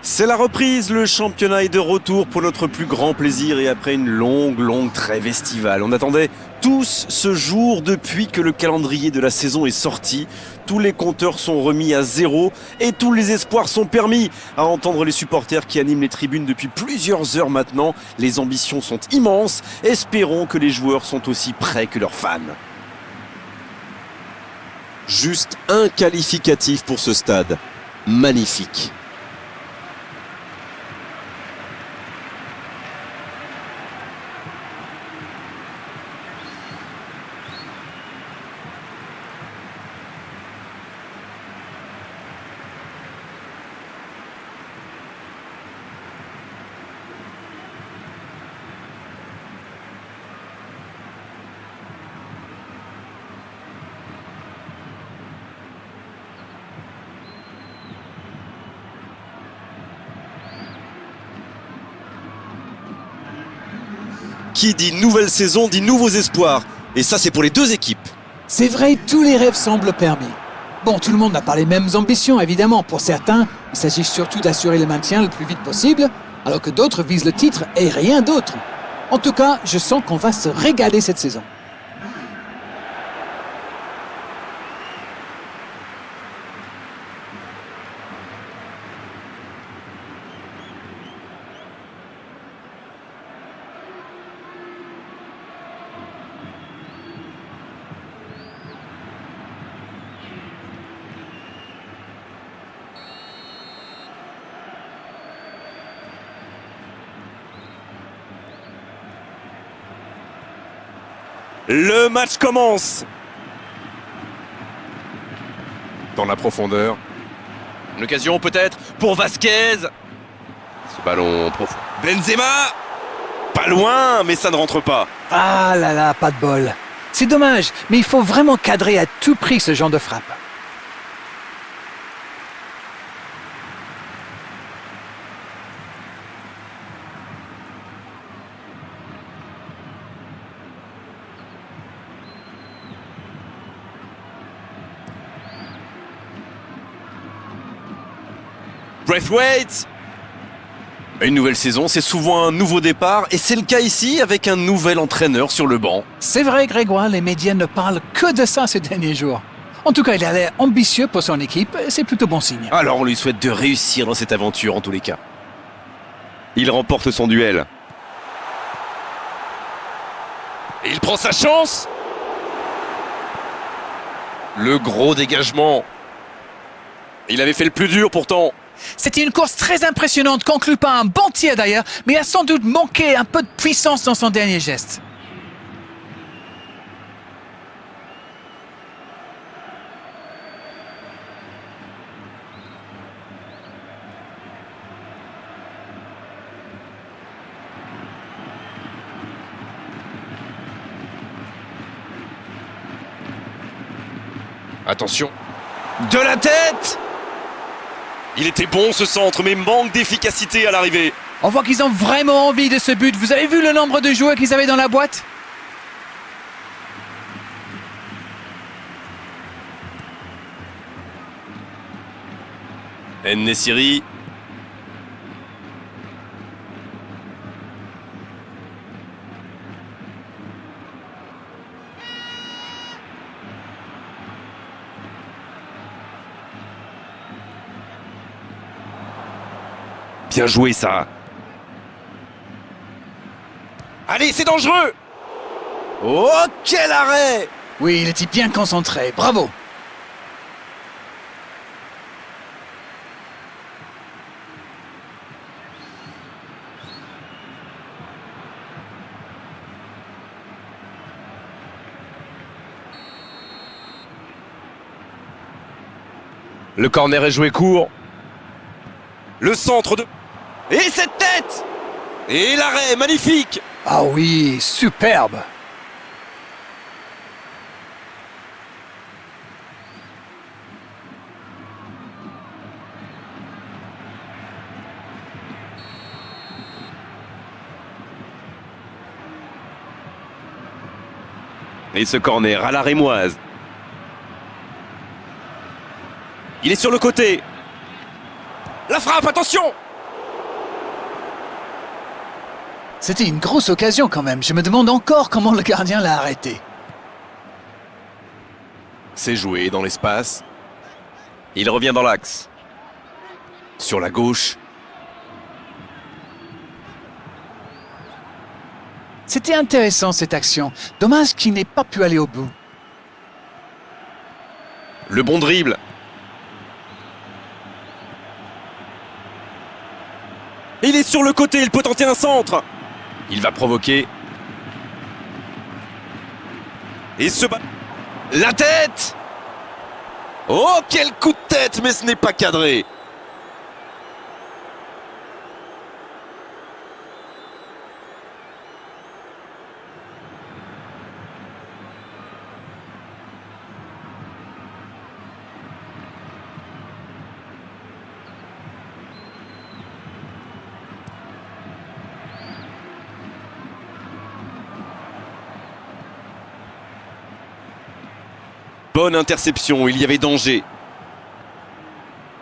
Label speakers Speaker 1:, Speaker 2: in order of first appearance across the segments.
Speaker 1: C'est la reprise, le championnat est de retour pour notre plus grand plaisir et après une longue trêve estivale. On attendait tous ce jour depuis que le calendrier de la saison est sorti. Tous les compteurs sont remis à zéro et tous les espoirs sont permis. À entendre les supporters qui animent les tribunes depuis plusieurs heures maintenant, les ambitions sont immenses. Espérons que les joueurs sont aussi prêts que leurs fans. Juste un qualificatif pour ce stade. Magnifique. Qui dit nouvelle saison dit nouveaux espoirs. Et ça, c'est pour les deux équipes.
Speaker 2: C'est vrai, tous les rêves semblent permis. Bon, tout le monde n'a pas les mêmes ambitions, évidemment. Pour certains, il s'agit surtout d'assurer le maintien le plus vite possible, alors que d'autres visent le titre et rien d'autre. En tout cas, je sens qu'on va se régaler cette saison.
Speaker 1: Le match commence. Dans la profondeur. Une occasion peut-être pour Vasquez. Ce ballon profond. Benzema. Pas loin, mais ça ne rentre pas.
Speaker 2: Ah là là, pas de bol. C'est dommage, mais il faut vraiment cadrer à tout prix ce genre de frappe.
Speaker 1: Braithwaite. Une nouvelle saison, c'est souvent un nouveau départ et c'est le cas ici avec un nouvel entraîneur sur le banc.
Speaker 2: C'est vrai, Grégoire, les médias ne parlent que de ça ces derniers jours. En tout cas, il a l'air ambitieux pour son équipe, c'est plutôt bon signe.
Speaker 1: Alors on lui souhaite de réussir dans cette aventure en tous les cas. Il remporte son duel. Et il prend sa chance. Le gros dégagement. Il avait fait le plus dur pourtant.
Speaker 2: C'était une course très impressionnante, conclue par un bon tir d'ailleurs, mais il a sans doute manqué un peu de puissance dans son dernier geste.
Speaker 1: Attention. De la tête! Il était bon ce centre, mais manque d'efficacité à l'arrivée.
Speaker 2: On voit qu'ils ont vraiment envie de ce but. Vous avez vu le nombre de joueurs qu'ils avaient dans la boîte?
Speaker 1: En-Nesyri. Bien joué ça. Allez, c'est dangereux. Oh, quel arrêt!
Speaker 2: Oui, il était bien concentré. Bravo!
Speaker 1: Le corner est joué court. Le centre de... Et cette tête! Et l'arrêt, magnifique!
Speaker 2: Ah oui, superbe!
Speaker 1: Et ce corner à la rémoise. Il est sur le côté. La frappe, attention!
Speaker 2: C'était une grosse occasion quand même. Je me demande encore comment le gardien l'a arrêté.
Speaker 1: C'est joué dans l'espace. Il revient dans l'axe. Sur la gauche.
Speaker 2: C'était intéressant cette action. Dommage qu'il n'ait pas pu aller au bout.
Speaker 1: Le bon dribble. Il est sur le côté, il peut tenter un centre. Il va provoquer. Et se bat. La tête! Oh, quel coup de tête, mais ce n'est pas cadré. Bonne interception, il y avait danger.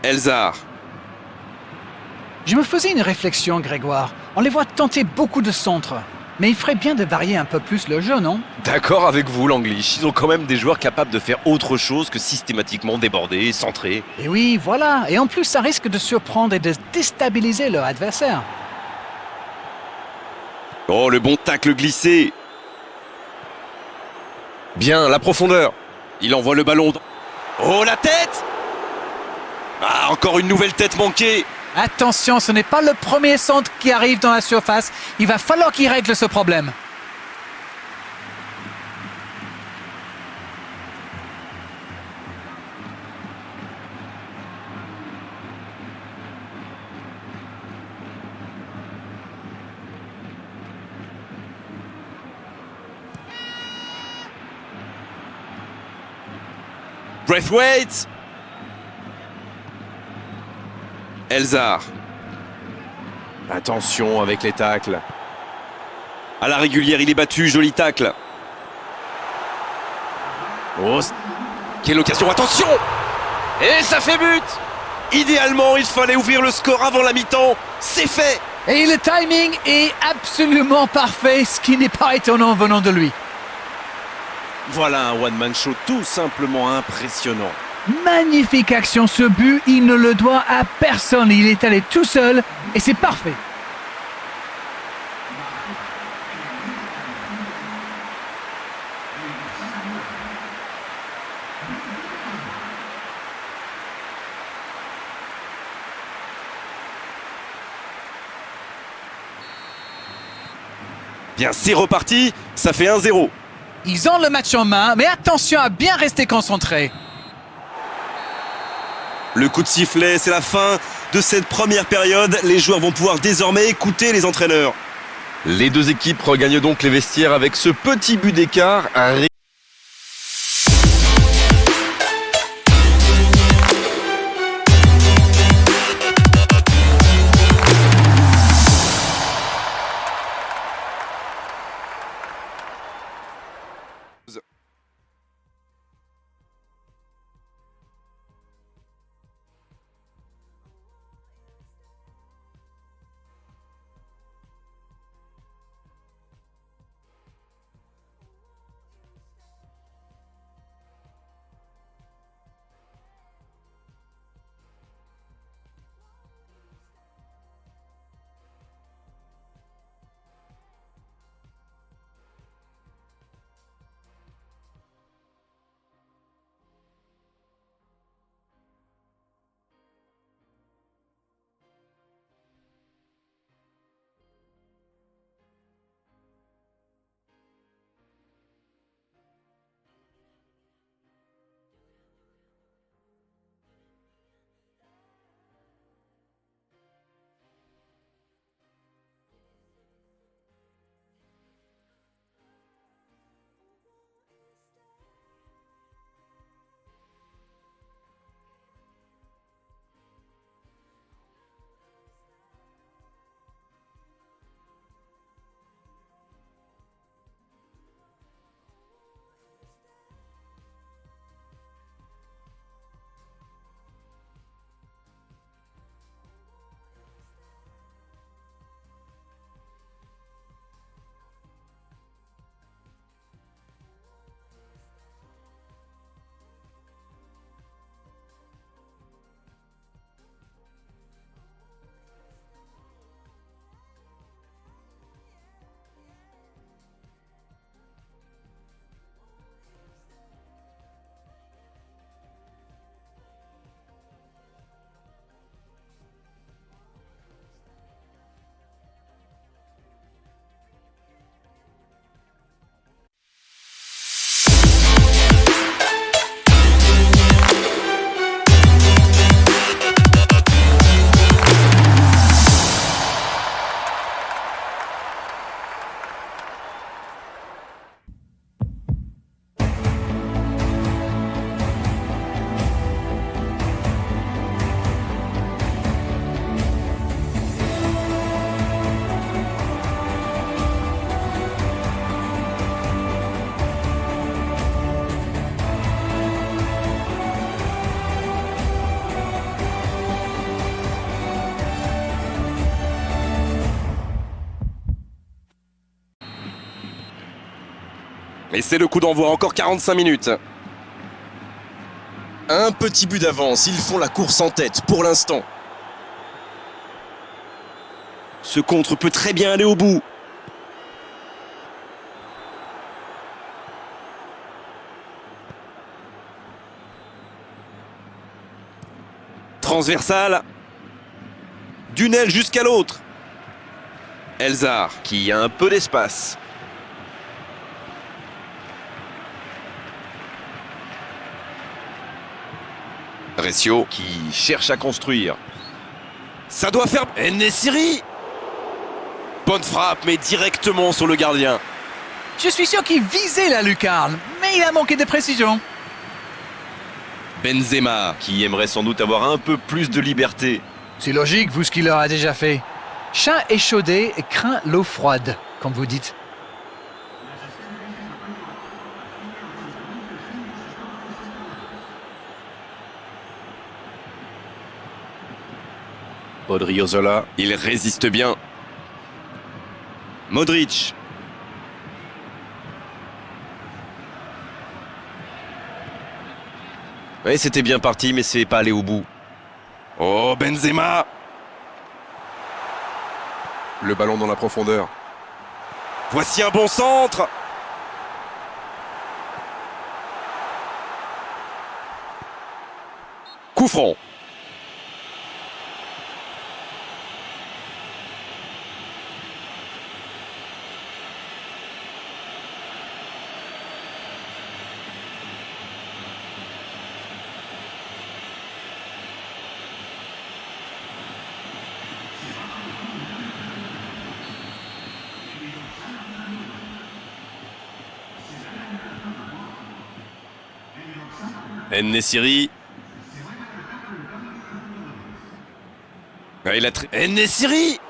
Speaker 1: Elzar.
Speaker 2: Je me faisais une réflexion, Grégoire. On les voit tenter beaucoup de centres. Mais il ferait bien de varier un peu plus le jeu, non?
Speaker 1: D'accord avec vous, Langlish. Ils ont quand même des joueurs capables de faire autre chose que systématiquement déborder, centrer.
Speaker 2: Et oui, voilà. Et en plus, ça risque de surprendre et de déstabiliser leur adversaire.
Speaker 1: Oh, le bon tacle glissé. Bien, la profondeur. Il envoie le ballon. Oh, la tête! Ah, encore une nouvelle tête manquée.
Speaker 2: Attention, ce n'est pas le premier centre qui arrive dans la surface. Il va falloir qu'il règle ce problème.
Speaker 1: Braithwaite. Elzar. Attention avec les tacles. À la régulière, il est battu. Joli tacle. Oh, quelle occasion. Attention! Et ça fait but! Idéalement, il fallait ouvrir le score avant la mi-temps. C'est fait!
Speaker 2: Et le timing est absolument parfait, ce qui n'est pas étonnant venant de lui.
Speaker 1: Voilà un one-man show tout simplement impressionnant.
Speaker 2: Magnifique action, ce but, il ne le doit à personne. Il est allé tout seul et c'est parfait.
Speaker 1: Bien, c'est reparti, ça fait 1-0.
Speaker 2: Ils ont le match en main, mais attention à bien rester concentré.
Speaker 1: Le coup de sifflet, c'est la fin de cette première période. Les joueurs vont pouvoir désormais écouter les entraîneurs. Les deux équipes regagnent donc les vestiaires avec ce petit but d'écart.
Speaker 3: Et c'est le coup d'envoi, encore 45 minutes.
Speaker 4: Un petit but d'avance, ils font la course en tête pour l'instant.
Speaker 1: Ce contre peut très bien aller au bout. Transversale. D'une aile jusqu'à l'autre. Elzar qui a un peu d'espace. Recio qui cherche à construire. Ça doit faire... En-Nesyri. Bonne frappe, mais directement sur le gardien.
Speaker 5: Je suis sûr qu'il visait la lucarne, mais il a manqué de précision.
Speaker 1: Benzema qui aimerait sans doute avoir un peu plus de liberté.
Speaker 5: C'est logique, vu ce qu'il leur a déjà fait. Chat échaudé et craint l'eau froide, comme vous dites.
Speaker 1: Odriozola, il résiste bien. Modric. Oui, c'était bien parti, mais c'est pas allé au bout. Oh, Benzema!
Speaker 3: Le ballon dans la profondeur.
Speaker 1: Voici un bon centre! Coup franc. En-Nesyri. Ah, il a En-Nesyri.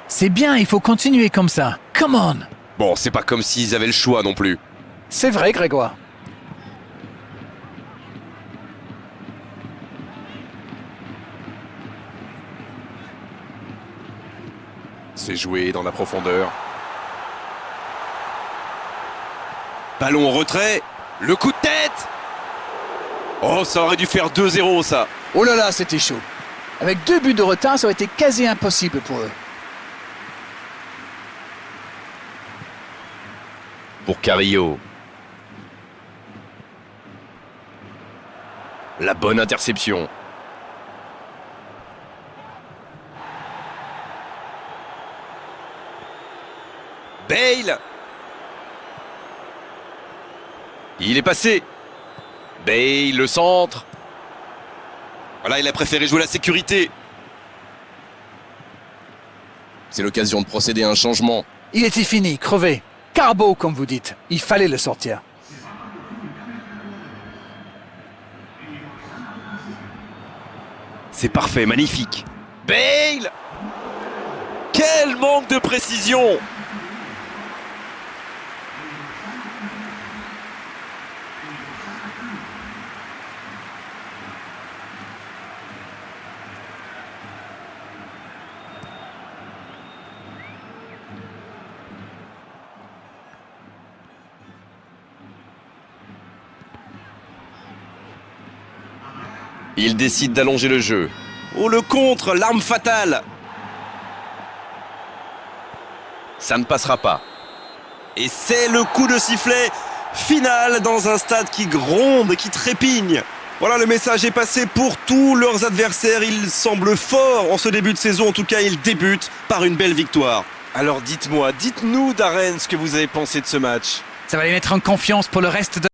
Speaker 5: C'est bien, il faut continuer comme ça. Come on!
Speaker 1: Bon, c'est pas comme s'ils avaient le choix non plus.
Speaker 5: C'est vrai, Grégoire.
Speaker 3: C'est joué dans la profondeur.
Speaker 1: Ballon en retrait. Le coup de tête. Oh, ça aurait dû faire 2-0 ça.
Speaker 2: Oh là là, c'était chaud. Avec 2 buts de retard, ça aurait été quasi impossible pour eux.
Speaker 1: Pour Carrillo. La bonne interception. Bale. Il est passé. Bale, le centre. Voilà, il a préféré jouer la sécurité.
Speaker 4: C'est l'occasion de procéder à un changement.
Speaker 5: Il était fini, crevé. Carbo, comme vous dites. Il fallait le sortir.
Speaker 1: C'est parfait, magnifique. Bale. Quel manque de précision. Il décide d'allonger le jeu. Oh, le contre, l'arme fatale. Ça ne passera pas. Et c'est le coup de sifflet final dans un stade qui gronde, qui trépigne. Voilà, le message est passé pour tous leurs adversaires. Ils semblent forts en ce début de saison. En tout cas, ils débutent par une belle victoire. Alors dites-moi, dites-nous, Darren, ce que vous avez pensé de ce match.
Speaker 5: Ça va les mettre en confiance pour le reste de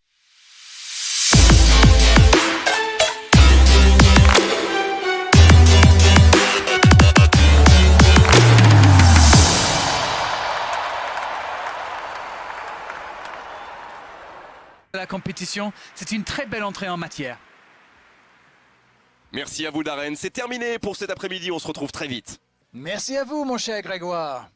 Speaker 5: la compétition. C'est une très belle entrée en matière.
Speaker 1: Merci à vous, Darren. C'est terminé pour cet après-midi. On se retrouve très vite.
Speaker 2: Merci à vous, mon cher Grégoire.